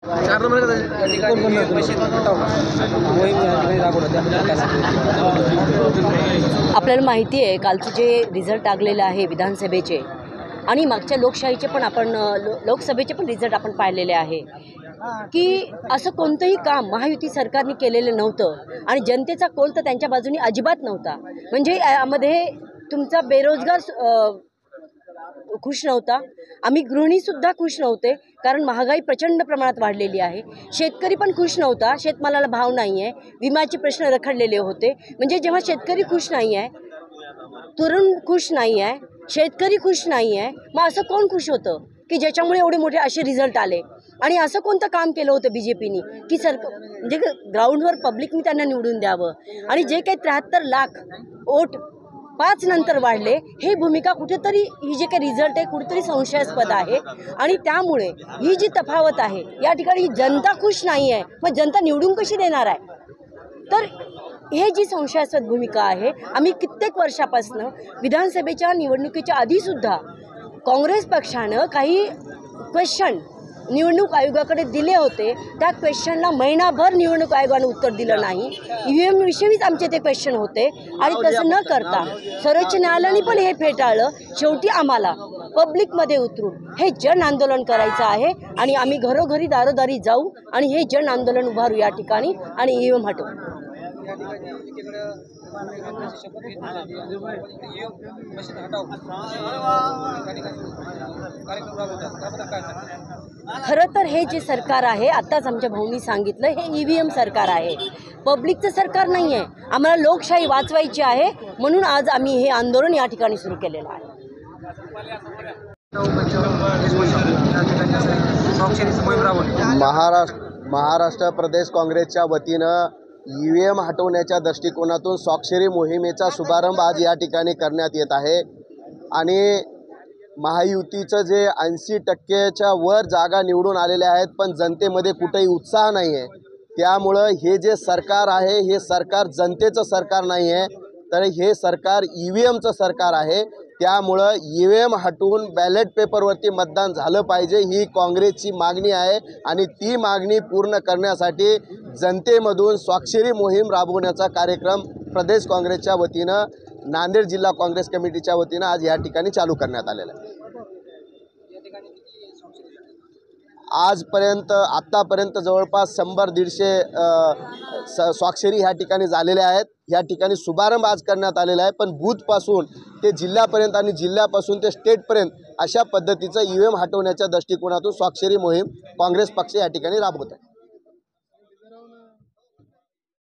4 number का या ठिकाणी आपल्याला माहिती आहे कालचे जे रिझल्ट लागलेले आहे विधानसभेचे आणि मागच्या लोकशाहीचे पण आपण लोकसभेचे पण रिझल्ट आपण पाहिलेले आहे की असं कोणतंही काम महायुती सरकारने केलेलं नव्हतं आणि जनतेचा कौल तर त्यांच्या बाजूने अजिबात नव्हता। म्हणजे यामध्ये तुमचा बेरोजगार खुश नव्हता, आम्ही गृहिणीसुद्धा खुश नव्हते कारण महागाई प्रचंड प्रमाणात वाढलेली आहे। शेतकरी पण खुश नव्हता, शेतमालाला भाव नाही आहे, विम्याचे प्रश्न रखडलेले होते। म्हणजे जेव्हा शेतकरी खुश नाही आहे, तरुण खुश नाही आहे, शेतकरी खुश नाही आहे, मग असं कोण खुश होतं की ज्याच्यामुळे एवढे मोठे असे रिझल्ट आले? आणि असं कोणतं काम केलं होतं बीजेपीनी की म्हणजे ग्राउंडवर पब्लिकनी त्यांना निवडून द्यावं? आणि जे काही 73 लाख वोट 5 नंतर वाढले, हे भूमिका कुठेतरी ही जे काही रिझल्ट आहे कुठेतरी संशयास्पद आहे। आणि त्यामुळे ही जी तफावत आहे या ठिकाणी जनता खुश नाही आहे, मग जनता निवडून कशी देणार आहे? तर हे जी संशयास्पद भूमिका आहे, आम्ही कित्येक वर्षापासून विधानसभेच्या निवडणुकीच्या आधीसुद्धा काँग्रेस पक्षानं काही क्वेश्चन निवडणूक आयोगाकडे दिले होते। त्या क्वेश्चनला महिनाभर निवडणूक आयोगाने उत्तर दिलं नाही। EVM विषयीच आमचे ते क्वेश्चन होते आणि तसं न करता सर्वोच्च न्यायालयाने पण हे फेटाळलं। शेवटी आम्हाला पब्लिकमध्ये उतरून हे जन आंदोलन करायचं आहे आणि आम्ही घरोघरी दारोदारी जाऊ आणि हे जन आंदोलन उभारू या ठिकाणी आणि EVM हटवू। खरं तर हे जे सरकार आहे, आत्ताच आमच्या भाऊंनी सांगितलं, हे EVM सरकार आहे, पब्लिकचं सरकार नाही आहे। आम्हाला लोकशाही वाचवायची आहे, म्हणून आज आम्ही हे आंदोलन या ठिकाणी सुरू केलेलं आहे। महाराष्ट्र प्रदेश काँग्रेसच्या वतीनं EVM हटवण्याच्या दृष्टिकोनातून स्वाक्षरी मोहिमेचा शुभारंभ आज या ठिकाणी करण्यात येत आहे। आणि महायुतीचं जे 80%च्या वर जागा निवडून आलेल्या आहेत, पण जनतेमध्ये कुठेही उत्साह नाही आहे। त्यामुळं हे जे सरकार आहे, हे सरकार जनतेचं सरकार नाही आहे, तर हे सरकार EVMचं सरकार आहे। त्यामुळं EVM हटवून बॅलेट पेपरवरती मतदान झालं पाहिजे, ही काँग्रेसची मागणी आहे। आणि ती मागणी पूर्ण करण्यासाठी जनतेमधून स्वाक्षरी मोहीम राबवण्याचा कार्यक्रम प्रदेश काँग्रेसच्या वतीनं नांदेड जिल्हा काँग्रेस कमिटीच्या वतीनं आज या ठिकाणी चालू करण्यात आलेलं आहे। आत्तापर्यंत जवळपास 100-150 स्वाक्षरी ह्या ठिकाणी झालेल्या आहेत। या ठिकाणी शुभारंभ आज करण्यात आलेला आहे, पण बूथपासून ते जिल्ह्यापर्यंत आणि जिल्ह्यापासून ते स्टेटपर्यंत अशा पद्धतीचं EVM हटवण्याच्या दृष्टिकोनातून स्वाक्षरी मोहीम काँग्रेस पक्ष या ठिकाणी राबवत आहे।